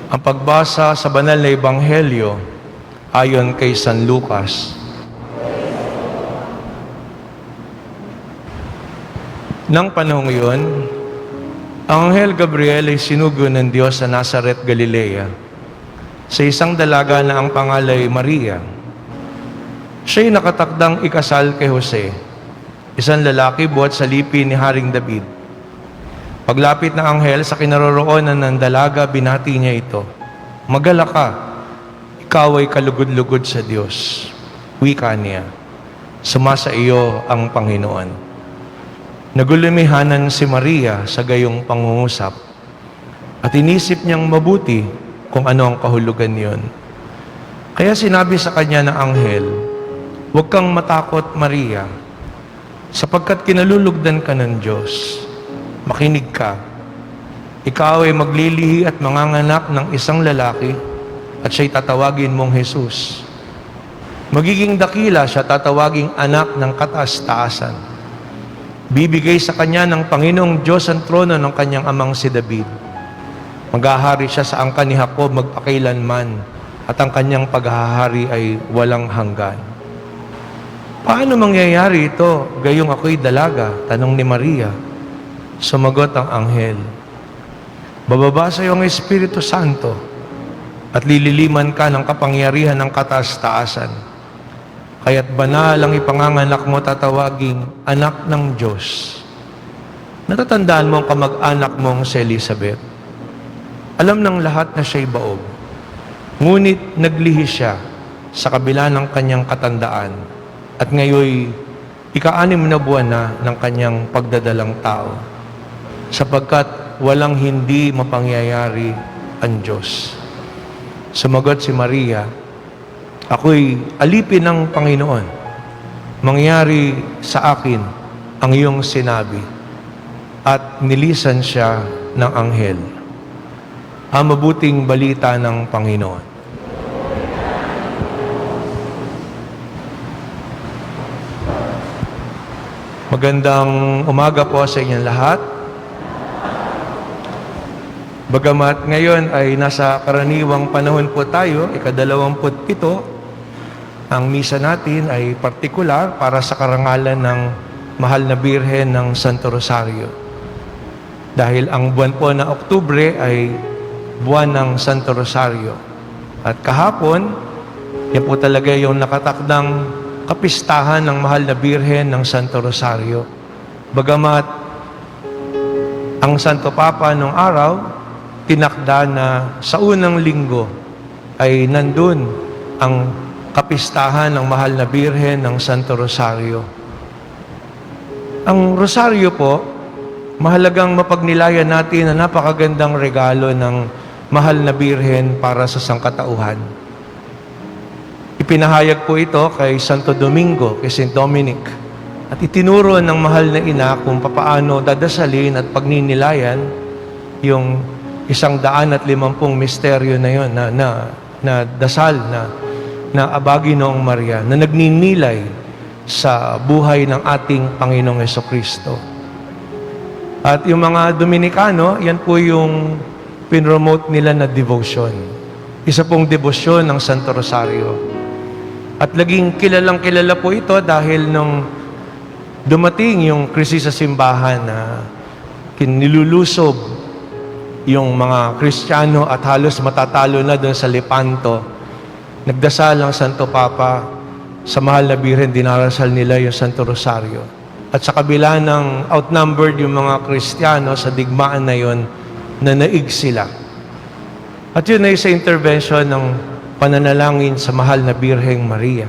Ang pagbasa sa banal na ebanghelyo ayon kay San Lucas. Nang panahong iyon, ang Anghel Gabriel ay sinugo ng Diyos sa Nazaret, Galilea, sa isang dalaga na ang pangalay Maria. Siya'y nakatakdang ikasal kay Jose, isang lalaki buhat sa lipi ni Haring David. Paglapit ng anghel sa kinaroroonan ng dalaga, binati niya ito, "Magalak ka, ikaw ay kalugod-lugod sa Diyos." Wika niya, "Sumasa iyo ang Panginoon." Nagulumihanan si Maria sa gayong pangungusap at inisip niyang mabuti kung ano ang kahulugan niyon. Kaya sinabi sa kanya ng anghel, "Huwag kang matakot, Maria, sapagkat kinalulugdan ka ng Diyos. Makinig ka. Ikaw ay maglilihi at manganganak ng isang lalaki at siya'y tatawagin mong Jesus. Magiging dakila siya, tatawaging anak ng kataas-taasan. Bibigay sa kanya ng Panginoong Diyos ang trono ng kanyang amang si David. Maghahari siya sa angkan ni Jacob magpakailanman at ang kanyang paghahari ay walang hanggan." "Paano mangyayari ito? Gayong ako'y dalaga," tanong ni Maria. Sumagot ang anghel, "Bababa sa iyo ang Espiritu Santo at lililiman ka ng kapangyarihan ng kataas-taasan. Kaya't banal ang ipanganganak mo, tatawaging anak ng Diyos. Natatandaan mo ang kamag-anak mong si Elizabeth. Alam ng lahat na siya'y baog. Ngunit naglihi siya sa kabila ng kanyang katandaan at ngayoy ika-6 na buwan na ng kanyang pagdadalang tao, sapagkat walang hindi mapangyayari ang Diyos." Sumagot si Maria, "Ako'y alipin ng Panginoon. Mangyari sa akin ang iyong sinabi." At nilisan siya ng anghel. Ang mabuting balita ng Panginoon. Magandang umaga po sa inyong lahat. Bagamat ngayon ay nasa karaniwang panahon po tayo, ika-27, ang misa natin ay partikular para sa karangalan ng Mahal na Birhen ng Santo Rosario. Dahil ang buwan po na Oktubre ay buwan ng Santo Rosario. At kahapon, yan po talaga yung nakatakdang kapistahan ng Mahal na Birhen ng Santo Rosario. Bagamat ang Santo Papa nung araw, tinakda na sa unang linggo ay nandun ang kapistahan ng Mahal na Birhen ng Santo Rosario. Ang Rosario po, mahalagang mapagnilayan natin na napakagandang regalo ng Mahal na Birhen para sa sangkatauhan. Ipinahayag po ito kay Santo Domingo, kay Saint Dominic, at itinuro ng Mahal na Ina kung papaano dadasalin at pagninilayan yung 150 misteryo na yon na dasal na abagi noong Maria na nagninilay sa buhay ng ating Panginoong Hesukristo. At yung mga Dominikano, yan po yung pinromote nila na devotion. Isa pong devotion ng Santo Rosario. At laging kilalang kilala po ito dahil nung dumating yung krisis sa simbahan na kinilulusob yung mga Kristiyano at halos matatalo na doon sa Lepanto, nagdasal ang Santo Papa sa Mahal na Birhen, dinarasal nila yung Santo Rosario. At sa kabila ng outnumbered yung mga Kristiyano sa digmaan na yon, na naig sila. At yun ay sa intervention ng pananalangin sa Mahal na Birheng Maria.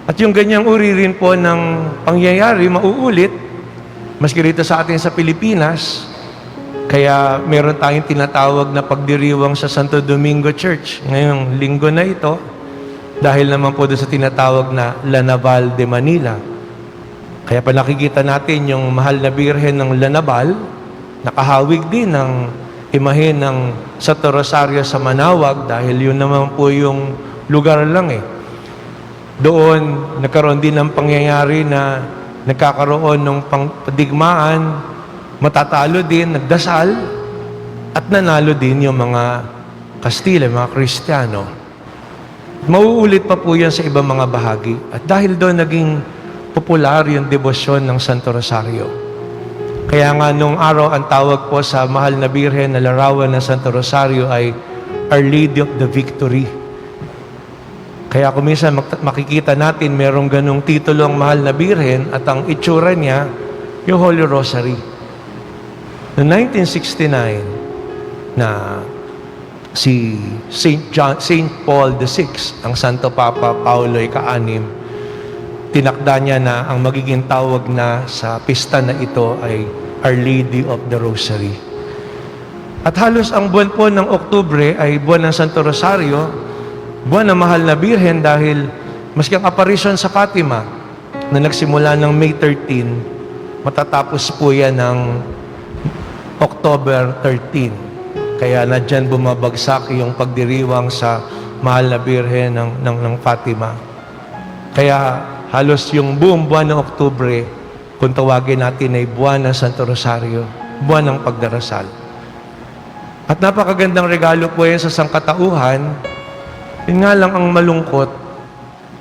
At yung ganyang uri rin po ng pangyayari, mauulit, maski rito sa atin sa Pilipinas. Kaya meron tayong tinatawag na pagdiriwang sa Santo Domingo Church ngayong linggo na ito, dahil naman po doon sa tinatawag na La Naval de Manila. Kaya pa nakikita natin yung Mahal na Birhen ng La Naval, nakahawig din ng imahe ng Santo Rosario sa Manawag, dahil yun naman po yung lugar lang eh. Doon nagkaroon din ng pangyayari na nagkakaroon ng digmaan matatalo din, nagdasal, at nanalo din yung mga Kastila, mga Kristiyano. Mauulit pa po yan sa ibang mga bahagi. At dahil doon naging popular yung debosyon ng Santo Rosario. Kaya nga nung araw ang tawag po sa mahal na Birhen na larawan ng Santo Rosario ay Our Lady of the Victory. Kaya kung minsan makikita natin merong ganong titulo ang mahal na Birhen at ang itsura niya, yung Holy Rosary. Noong 1969, na si Saint Paul VI, ang Santo Papa Paulo ika-6, tinakda niya na ang magiging tawag na sa pista na ito ay Our Lady of the Rosary. At halos ang buwan po ng Oktubre ay buwan ng Santo Rosario, buwan ng mahal na Birhen dahil maski ang apparition sa Fatima na nagsimula ng May 13, matatapos po yan ng October 13. Kaya na dyan bumabagsak yung pagdiriwang sa mahal na Birhen ng Fatima. Kaya halos yung buong buwan ng Oktubre, kung tawagin natin ay buwan ng Santo Rosario, buwan ng pagdarasal. At napakagandang regalo po yan sa sangkatauhan. Yun nga lang ang malungkot,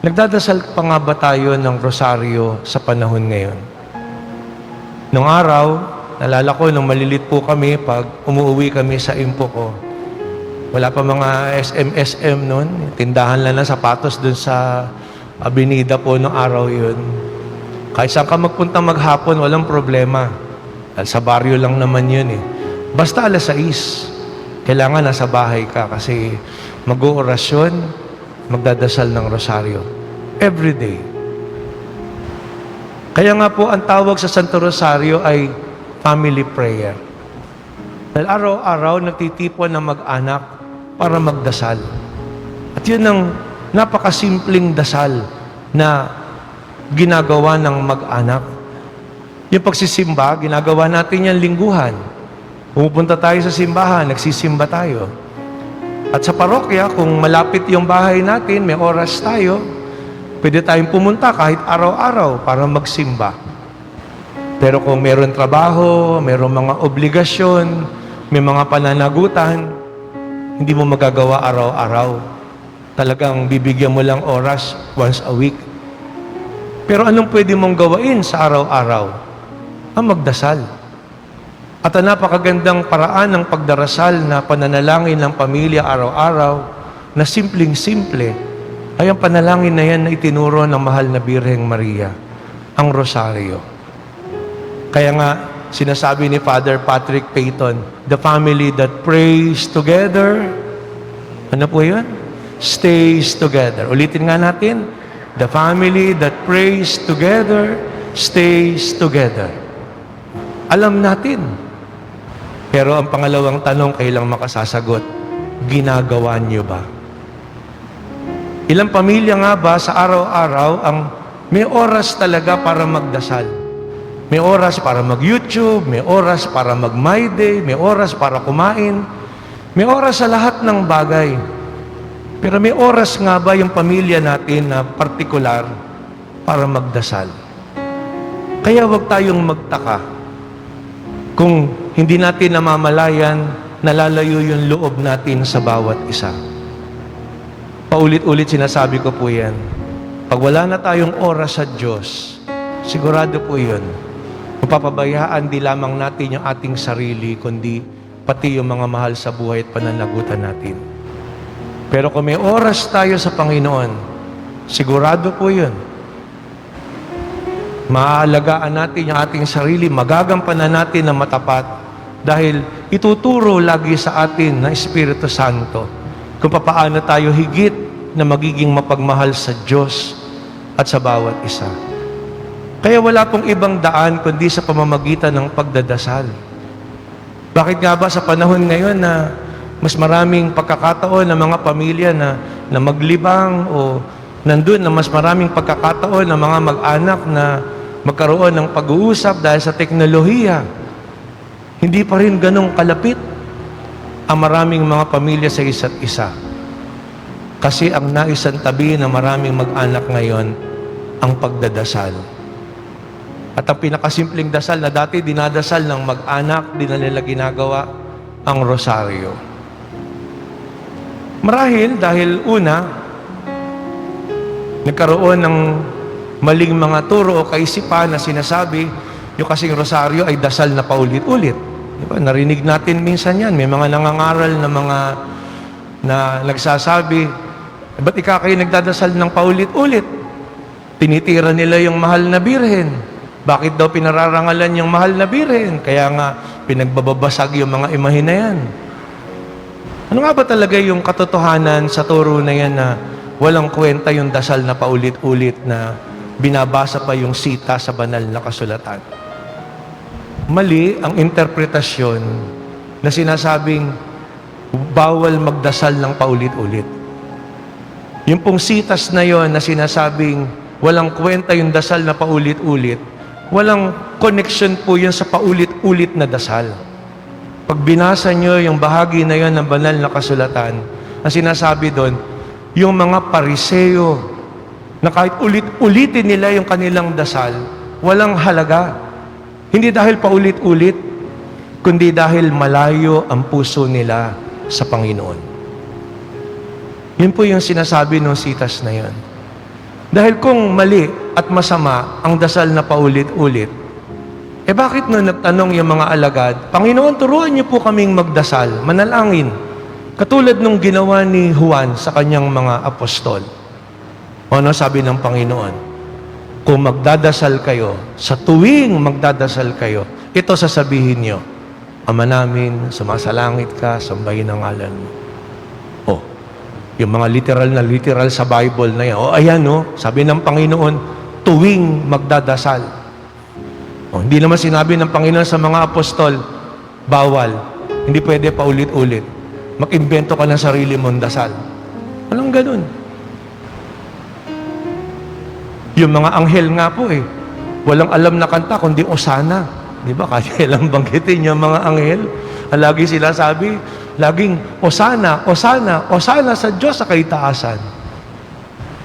nagdadasal pa nga ba tayo ng Rosario sa panahon ngayon? Nung araw, nalala ko, nung malilit po kami, pag umuwi kami sa impo ko, wala pa mga SM noon, tindahan lang ng sapatos dun sa Avenida po noong araw yun. Kahit saan ka magpunta maghapon, walang problema. Sa baryo lang naman yun eh. Basta 6:00, kailangan nasa bahay ka kasi mag-oorasyon, magdadasal ng rosaryo. Every day. Kaya nga po, ang tawag sa Santo Rosario ay family prayer. Dahil araw-araw nagtitipon ng mag-anak para magdasal. At yun ang napakasimpleng dasal na ginagawa ng mag-anak. Yung pagsisimba, ginagawa natin yan lingguhan. Pumupunta tayo sa simbahan, nagsisimba tayo. At sa parokya, kung malapit yung bahay natin, may oras tayo, pwede tayong pumunta kahit araw-araw para magsimba. Pero kung meron trabaho, meron mga obligasyon, may mga pananagutan, hindi mo magagawa araw-araw. Talagang bibigyan mo lang oras once a week. Pero anong pwede mong gawain sa araw-araw? Ang magdasal. At ang napakagandang paraan ng pagdarasal na pananalangin ng pamilya araw-araw na simpleng-simple ay ang panalangin na yan na itinuro ng mahal na Birheng Maria, ang Rosario. Kaya nga, sinasabi ni Father Patrick Peyton, the family that prays together, ano po yun? Stays together. Ulitin nga natin, the family that prays together, stays together. Alam natin. Pero ang pangalawang tanong, kailang makasasagot, ginagawa niyo ba? Ilang pamilya nga ba sa araw-araw ang may oras talaga para magdasal? May oras para mag-YouTube, may oras para mag-My Day, may oras para kumain, may oras sa lahat ng bagay. Pero may oras nga ba yung pamilya natin na partikular para magdasal? Kaya wag tayong magtaka kung hindi natin namamalayan, nalalayo yung loob natin sa bawat isa. Paulit-ulit sinasabi ko po yan. Pag wala na tayong oras sa Diyos, sigurado po yun, mapapabayaan di lamang natin yung ating sarili, kundi pati yung mga mahal sa buhay at pananagutan natin. Pero kung may oras tayo sa Panginoon, sigurado po yun, maaalagaan natin yung ating sarili, magagampanan natin ng matapat dahil ituturo lagi sa atin ng Espiritu Santo kung paano tayo higit na magiging mapagmahal sa Diyos at sa bawat isa. Kaya wala pong ibang daan kundi sa pamamagitan ng pagdadasal. Bakit nga ba sa panahon ngayon na mas maraming pagkakataon ng mga pamilya na maglibang o nandun na mas maraming pagkakataon ng mga mag-anak na magkaroon ng pag-uusap dahil sa teknolohiya, hindi pa rin ganong kalapit ang maraming mga pamilya sa isa't isa. Kasi ang naisantabi ng maraming mag-anak ngayon, ang pagdadasal. At ang pinakasimpleng dasal na dati dinadasal ng mag-anak, di na nila ginagawa, ang rosaryo. Marahil dahil una, nagkaroon ng maling mga turo o kaisipan na sinasabi, yung kasing rosaryo ay dasal na paulit-ulit. Diba? Narinig natin minsan yan. May mga nangangaral na mga na nagsasabi, ba't kayo nagdadasal ng paulit-ulit? Tinitira nila yung mahal na birhen. Bakit daw pinararangalan yung mahal na birhen? Kaya nga, pinagbababasag yung mga imahe na yan. Ano nga ba talaga yung katotohanan sa turo na yan na walang kwenta yung dasal na paulit-ulit na binabasa pa yung sita sa banal na kasulatan? Mali ang interpretasyon na sinasabing bawal magdasal ng paulit-ulit. Yung pong sitas na yon na sinasabing walang kwenta yung dasal na paulit-ulit, walang connection po yun sa paulit-ulit na dasal. Pag binasa nyo yung bahagi na yon ng banal na kasulatan, ang sinasabi doon, yung mga pariseo na kahit ulit-ulitin nila yung kanilang dasal, walang halaga. Hindi dahil paulit-ulit, kundi dahil malayo ang puso nila sa Panginoon. Yun po yung sinasabi ng sitas na yun. Dahil kung mali at masama ang dasal na paulit-ulit, bakit nagtanong yung mga alagad, Panginoon, turuan niyo po kaming magdasal, manalangin, katulad nung ginawa ni Juan sa kanyang mga apostol. O ano sabi ng Panginoon? Kung magdadasal kayo, sa tuwing magdadasal kayo, ito sasabihin niyo, Ama namin, sumasalangit ka, sambahin ang ngalan mo. Yung mga literal sa Bible na yan. Ayan, sabi ng Panginoon, tuwing magdadasal. Hindi naman sinabi ng Panginoon sa mga apostol, bawal. Hindi pwede paulit-ulit. Mag-imbento ka ng sarili mong dasal. Walang ganun. Yung mga anghel nga po walang alam na kanta kundi Osana. Di ba? Kaya lang banggitin yung mga anghel. Lagi sila sabi, laging Osana, Osana, Osana sa Diyos sa kaitaasan.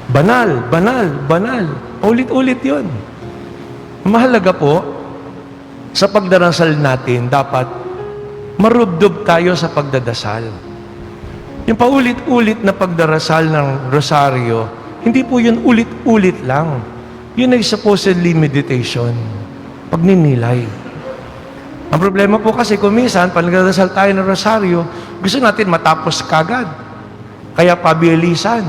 Banal, banal, banal. Ulit-ulit yun. Mahalaga po, sa pagdarasal natin, dapat marubdob tayo sa pagdadasal. Yung paulit-ulit na pagdarasal ng rosaryo, hindi po yun ulit-ulit lang. Yun ay supposedly meditation. Pagninilay. Ang problema po kasi kung minsan, pag nagdadasal tayo ng rosaryo, gusto natin matapos kagad. Kaya pabilisan.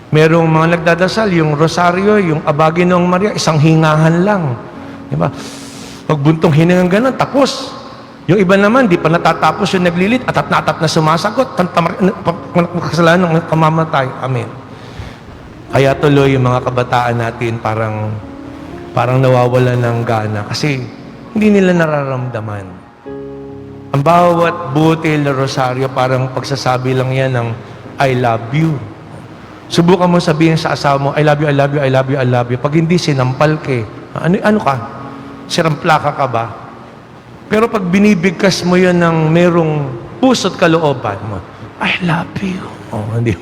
Merong mga nagdadasal, yung rosaryo, yung abagi ng Maria, isang hingahan lang. Diba? Pagbuntong hiningang ganun, tapos. Yung iba naman, di pa natatapos yung naglilit, atap na sumasagot, kasalanan ng kamamatay. Amen. Kaya tuloy yung mga kabataan natin parang nawawala ng gana. Kasi hindi nila nararamdaman. Ang bawat butil na rosaryo, parang pagsasabi lang yan ng I love you. Subukan mo sabihin sa asawa mo, I love you, I love you, I love you, I love you. Pag hindi sinampal ano ka? Siramplaka ka ba? Pero pag binibigkas mo yan ng merong puso't kalooban mo, I love you. Hindi.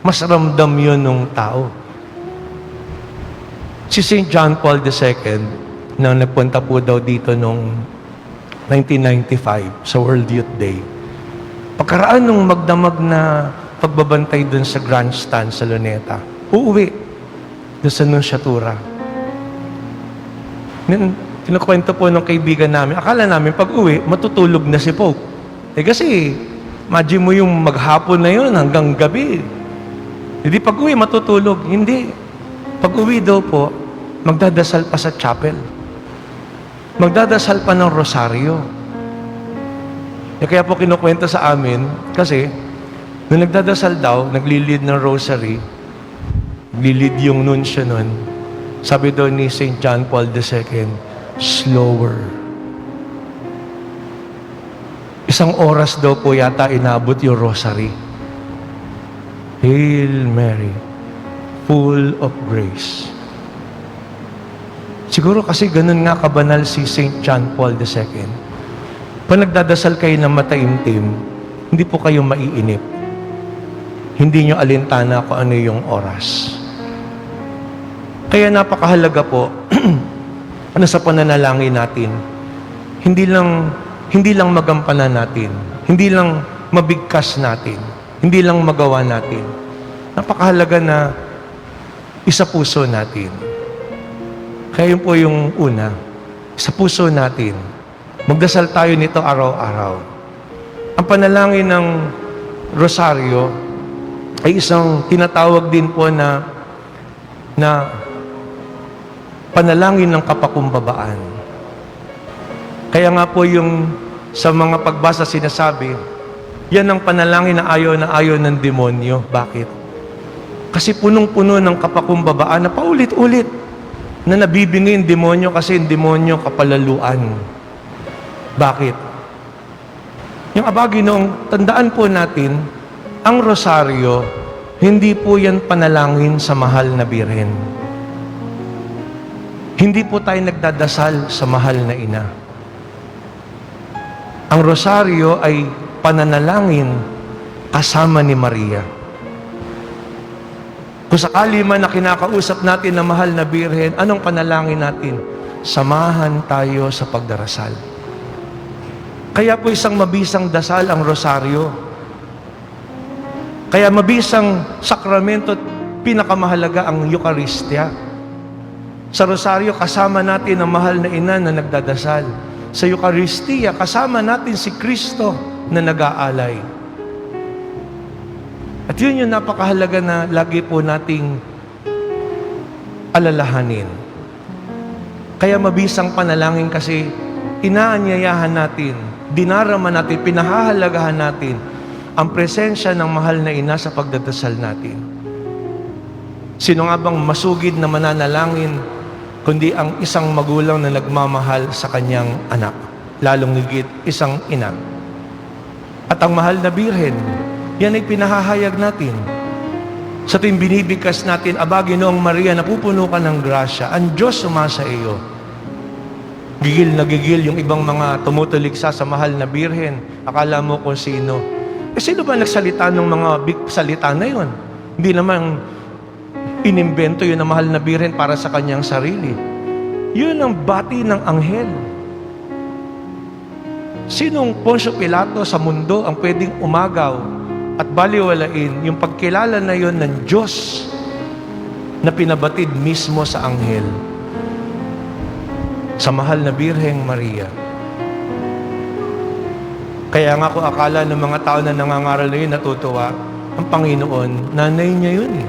Mas ramdam yun ng tao. Si St. John Paul II, na nagpunta po daw dito noong 1995 sa World Youth Day. Pagkaraan nung magdamag na pagbabantay dun sa grandstand sa Luneta, uuwi doon sa Nunciatura. Kinukwento po ng kaibigan namin, akala namin pag uwi, matutulog na si Pope. Kasi, imagine mo yung maghapon na yun hanggang gabi. Hindi pag uwi, matutulog. Hindi. Pag uwi daw po, magdadasal pa sa chapel. Magdadasal pa ng rosaryo. Kaya po kinukwento sa amin, kasi nung nagdadasal daw, naglilid ng rosary, naglilid yung nuncio nun, sabi daw ni St. John Paul II, slower. 1 oras daw po yata inabot yung rosary. Hail Mary, full of grace. Siguro kasi ganun nga kabanal si St. John Paul II. Pag nagdadasal kayo ng mataimtim, hindi po kayo maiinip. Hindi nyo alintana kung ano yung oras. Kaya napakahalaga po Ano sa pananalangin natin? Hindi lang magampanan natin, hindi lang mabigkas natin, hindi lang magawa natin. Napakahalaga na isa puso natin. Kaya yun po yung una, sa puso natin. Magdasal tayo nito araw-araw. Ang panalangin ng rosaryo ay isang tinatawag din po na panalangin ng kapakumbabaan. Kaya nga po yung sa mga pagbasa sinasabi, yan ang panalangin na ayaw ng demonyo. Bakit? Kasi punong-puno ng kapakumbabaan na paulit-ulit na nabibingi yung demonyo kasi yung demonyo kapalaluan. Bakit? Yung abagi noong tandaan po natin, ang rosaryo, hindi po yan panalangin sa mahal na birhen. Hindi po tayo nagdadasal sa mahal na ina. Ang rosaryo ay pananalangin kasama ni Maria. Kung sakali man na kinakausap natin na mahal na birhen, anong panalangin natin? Samahan tayo sa pagdarasal. Kaya po isang mabisang dasal ang rosaryo. Kaya mabisang sakramento at pinakamahalaga ang Eucharistia. Sa rosaryo, kasama natin ang mahal na ina na nagdadasal. Sa Eucharistia, kasama natin si Kristo na nag-aalay. At yun yung napakahalaga na lagi po nating alalahanin. Kaya mabisang panalangin kasi inaanyayahan natin, dinarama natin, pinahahalagahan natin ang presensya ng mahal na ina sa pagdadasal natin. Sino nga bang masugid na mananalangin kundi ang isang magulang na nagmamahal sa kanyang anak, lalong higit isang ina. At ang mahal na birhen, yan ay pinahahayag natin. Sa tuwing binibigkas natin, aba, Ginoong Maria, napupuno ka ng grasya, ang Diyos sumasa iyo. Gigil na gigil yung ibang mga tumutuligsa sa mahal na birhen. Akala mo kung sino. Sino ba nagsalita ng mga big salita na yun? Hindi naman inimbento yun na mahal na birhen para sa kanyang sarili. Yun ang bati ng anghel. Sinong Poncio Pilato sa mundo ang pwedeng umagaw at baliwalain yung pagkilala na yun ng Diyos na pinabatid mismo sa anghel, sa mahal na Birheng Maria. Kaya nga kung akala ng mga tao na nangangaral na yun, natutuwa, ang Panginoon, nanay niya yun eh.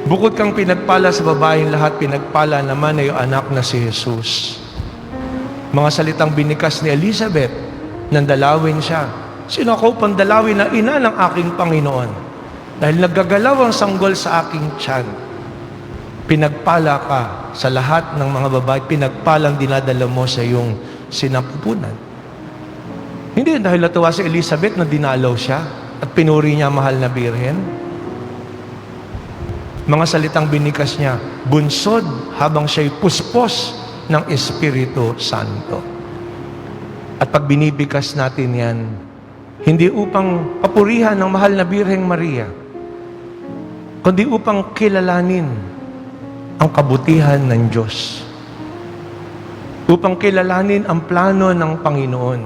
Bukod kang pinagpala sa babaeng lahat, pinagpala naman ay yung anak na si Jesus. Mga salitang binikas ni Elizabeth, nandalawin siya. Sino ako upang dalawin na ina ng aking Panginoon? Dahil naggagalaw ang sanggol sa aking tiyan. Pinagpala ka sa lahat ng mga babae, pinagpalang dinadala mo sa iyong sinapupunan. Hindi dahil natuwa si Elizabeth na dinalaw siya at pinuri niya mahal na birhen. Mga salitang binikas niya, bunsod habang siya'y puspos ng Espiritu Santo. At pag binibikas natin yan, hindi upang papurihan ng mahal na Birheng Maria, kundi upang kilalanin ang kabutihan ng Diyos. Upang kilalanin ang plano ng Panginoon.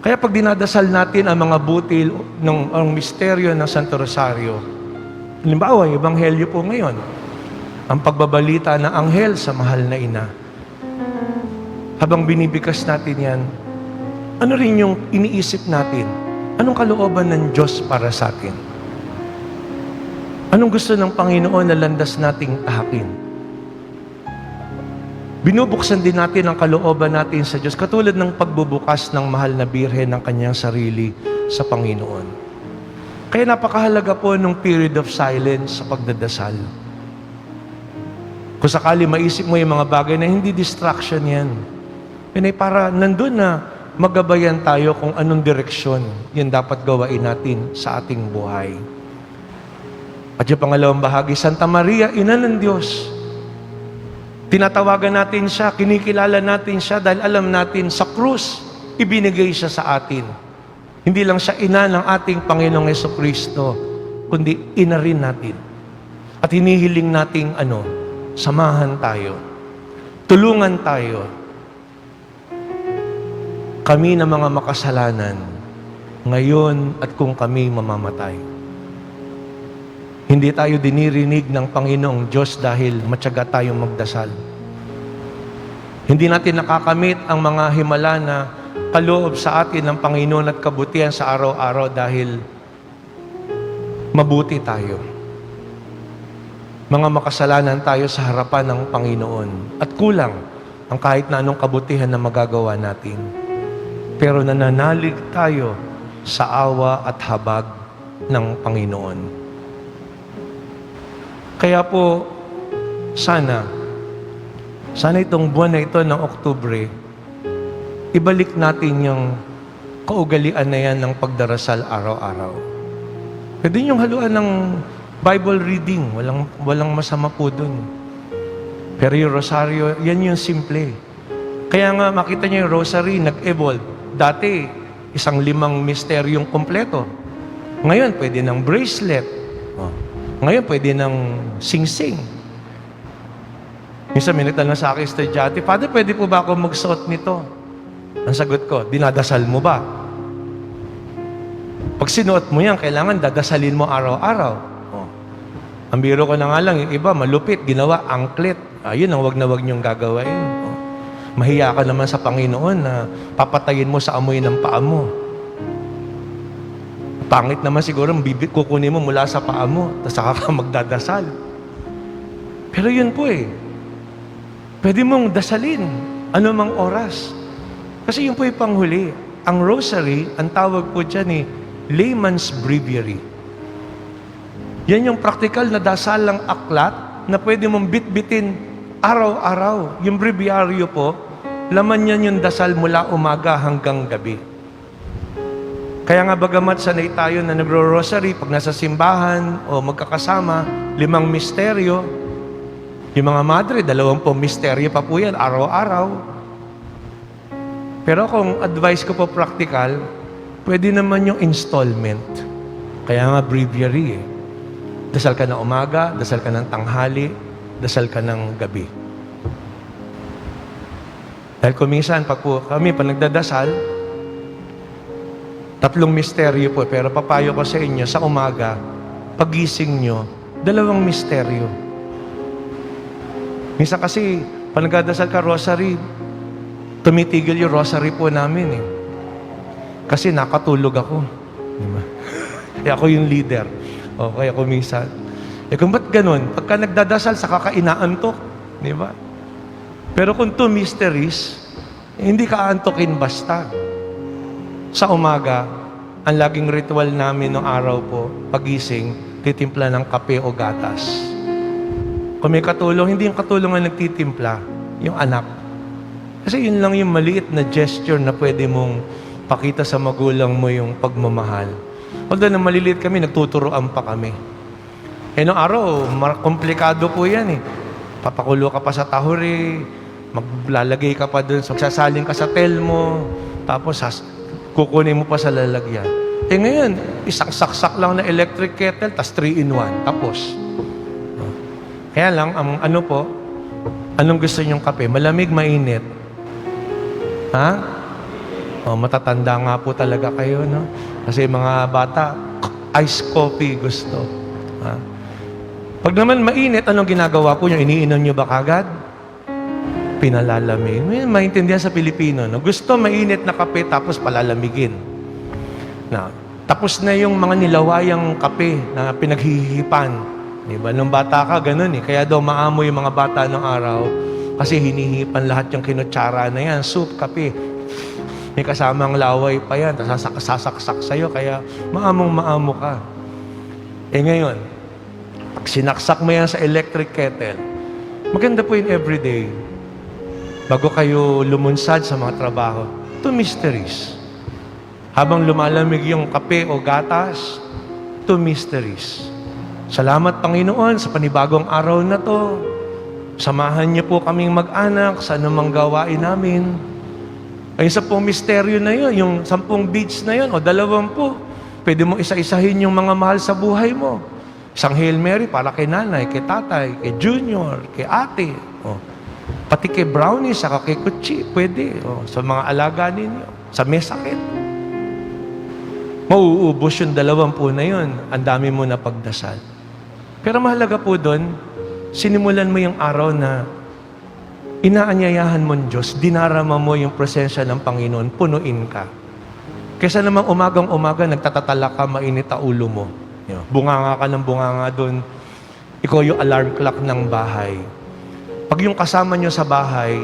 Kaya pag dinadasal natin ang mga butil ng ang misteryo ng Santo Rosario, halimbawa, yung Ebanghelyo po ngayon, ang pagbabalita ng anghel sa mahal na ina. Habang binibikas natin yan, ano rin yung iniisip natin? Anong kalooban ng Diyos para sa atin? Anong gusto ng Panginoon na landas nating tahakin? Binubuksan din natin ang kalooban natin sa Diyos, katulad ng pagbubukas ng mahal na birhen ng kanyang sarili sa Panginoon. Kaya napakahalaga po nung period of silence sa pagdadasal. Kung sakali maisip mo yung mga bagay na hindi distraction yan, yun ay para nandun na magabayan tayo kung anong direksyon yan dapat gawain natin sa ating buhay. At yung pangalawang bahagi, Santa Maria, Ina ng Diyos. Tinatawagan natin siya, kinikilala natin siya dahil alam natin sa krus, ibinigay siya sa atin. Hindi lang siya ina ng ating Panginoong Jesucristo, kundi ina rin natin. At hinihiling nating samahan tayo. Tulungan tayo. Kami na mga makasalanan, ngayon at kung kami mamamatay. Hindi tayo dinirinig ng Panginoong Diyos dahil matyaga tayong magdasal. Hindi natin nakakamit ang mga himala na kaloob sa atin ng Panginoon at kabutihan sa araw-araw dahil mabuti tayo. Mga makasalanan tayo sa harapan ng Panginoon at kulang ang kahit na anong kabutihan na magagawa natin. Pero nananalig tayo sa awa at habag ng Panginoon. Kaya po, sana itong buwan na ito ng Oktubre, ibalik natin yung kaugalian na yan ng pagdarasal araw-araw. Pwede yung haluan ng Bible reading, walang masama po dun. Pero yung rosaryo, yan yung simple. Kaya nga makita niyo yung rosary, nag-evolve. Dati, 5 misteryong kompleto. Ngayon, pwede ng bracelet. Ngayon, pwede ng sing-sing. Minsan, na sa akin, estudyante, Father, pwede po ba ako magsuot nito? Ang sagot ko, dinadasal mo ba? Pag sinuot mo yan, kailangan dadasalin mo araw-araw. Ang biro ko na nga lang, yung iba, malupit, ginawa, anklet. Ayun ang wag na wag niyong gagawain. Mahiya ka naman sa Panginoon na papatayin mo sa amoy ng paa mo. Pangit naman siguro, bibig kukunin mo mula sa paa mo, tapos saka ka magdadasal. Pero yun po pwede mong dasalin anumang oras. Kasi yun po yung panghuli. Ang rosary, ang tawag po dyan layman's breviary. Yan yung practical na dasalang aklat na pwede mong bitbitin araw-araw. Yung breviaryo po, laman yan yung dasal mula umaga hanggang gabi. Kaya nga bagamat sanay tayo na nagro-rosary pag nasa simbahan o magkakasama, 5 misteryo, yung mga madre, 20 misteryo pa po yan, araw-araw. Pero kung advice ko po practical, pwede naman yung installment. Kaya nga breviary Dasal ka ng umaga, dasal ka ng tanghali, dasal ka ng gabi. Dahil kuminsan, pag nagdadasal, 3 misteryo po, pero papayo ko sa inyo, sa umaga, pagising nyo, 2 misteryo. Minsan kasi, pag nagdadasal ka rosary, tumitigil yung rosary po namin Kasi nakatulog ako. Diba? Ako yung leader. Kaya kuminsan. Kung ba't ganun? Pagka nagdadasal, saka ka inaantok. Di ba? Pero kung 2 mysteries, hindi ka aantokin basta. Sa umaga, ang laging ritual namin ng araw po, pagising, titimpla ng kape o gatas. Kung may katulong, hindi yung katulong ang nagtitimpla, yung anak. Kasi yun lang yung maliit na gesture na pwede mong pakita sa magulang mo yung pagmamahal. Although na maliliit kami, nagtuturoan pa kami. Noong araw, komplikado po yan Papakulo ka pa sa tahuri, maglalagay ka pa dun, magsasaling ka sa telmo, tapos kukunin mo pa sa lalagyan. Ngayon, isang saksak lang na electric kettle, tas 3-in-1, tapos. Kaya lang, anong gusto niyong kape? Malamig, mainit? Ha? Matatanda nga po talaga kayo, no? Kasi mga bata, iced coffee gusto. Ha? Pag naman mainit, anong ginagawa po niyo? Iniinom niyo ba kagad? Pinalalamig. May maintindihan sa Pilipino, no? Gusto mainit na kape, tapos palalamigin. Tapos na yung mga nilawayang kape na pinaghihipan. Diba? Nung bata ka, ganun Kaya daw maamoy yung mga bata ng araw kasi hinihipan lahat yung kinutsara na yan. Soup, kape. May kasamang laway pa yan. Sasaksak sa'yo, kaya maamong-maamo ka. Ngayon, pag sinaksak mo yan sa electric kettle, maganda po yung everyday. Bago kayo lumunsad sa mga trabaho, 2 mysteries. Habang lumalamig yung kape o gatas, 2 mysteries. Salamat, Panginoon, sa panibagong araw na to. Samahan niyo po kaming mag-anak sa anumang gawain namin. Ay, 10 misteryo na yun, yung 10 beads na yun, o 20, pwede mo isa-isahin yung mga mahal sa buhay mo. Isang Hail Mary para kay nanay, kay tatay, kay junior, kay ate. O, pati kay brownie, saka kay kutsi, pwede. O, sa mga alaga ninyo, sa may sakit. Mauubos yung 20 na yun. Ang dami mo na pagdasal. Pero mahalaga po doon, sinimulan mo yung araw na inaanyayahan mo ng Diyos, dinarama mo yung presensya ng Panginoon, punuin ka. Kesa namang umagang-umaga, nagtatatala ka, mainit ang ulo mo. Bunganga ka ng bunganga doon. Ikaw yung alarm clock ng bahay. Pag yung kasama nyo sa bahay,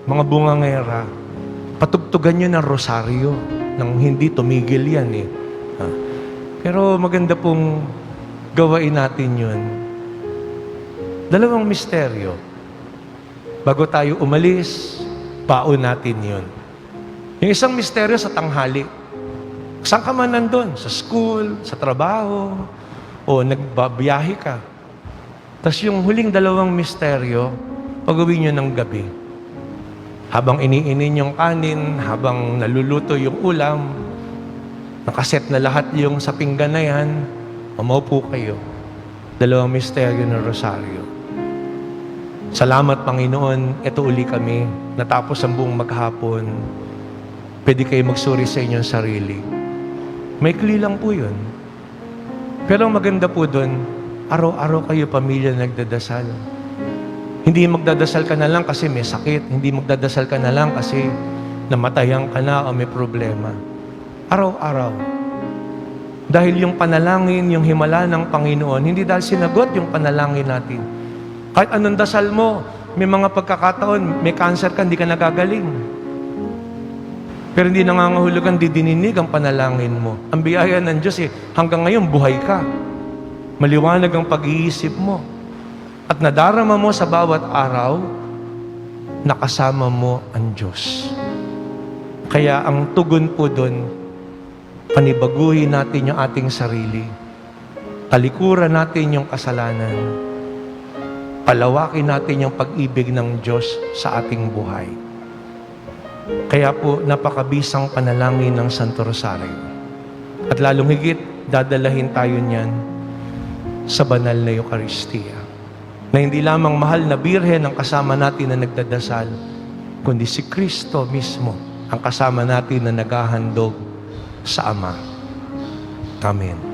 mga bungangera, patugtugan nyo ng rosaryo nang hindi tumigil yan eh. Pero maganda pong gawain natin yun. 2 misteryo. Bago tayo umalis, baon natin yun. Yung isang misteryo sa tanghali. Saan ka man nandun? Sa school, sa trabaho, o nagbabiyahe ka. Tapos yung huling 2 misteryo, pag-uwi nyo ng gabi. Habang iniinin yung kanin, habang naluluto yung ulam, nakaset na lahat yung sa pinggan na yan, umaupo kayo. 2 misteryo ng rosaryo. Salamat, Panginoon, ito uli kami. Natapos ang buong maghapon. Pwede kayo magsuri sa inyong sarili. Maikli lang po yun. Pero ang maganda po doon, araw-araw kayo pamilya nagdadasal. Hindi magdadasal ka na lang kasi may sakit. Hindi magdadasal ka na lang kasi namatayan ka na o may problema. Araw-araw. Dahil yung panalangin, yung himala ng Panginoon, hindi dahil sinagot yung panalangin natin. Kahit anong dasal mo, may mga pagkakataon, may cancer ka, hindi ka nagagaling. Pero hindi nangangahulugan, didininig ang panalangin mo. Ang biyaya ng Diyos hanggang ngayon, buhay ka. Maliwanag ang pag-iisip mo. At nadarama mo sa bawat araw, nakasama mo ang Diyos. Kaya ang tugon po doon, panibaguhin natin yung ating sarili. Talikuran natin yung kasalanan. Palawakin natin yung pag-ibig ng Diyos sa ating buhay. Kaya po, napakabisang panalangin ng Santo Rosario. At lalong higit, dadalahin tayo niyan sa banal na Eucharistia. Na hindi lamang mahal na birhen ang kasama natin na nagdadasal, kundi si Kristo mismo ang kasama natin na naghahandog sa Ama. Amen.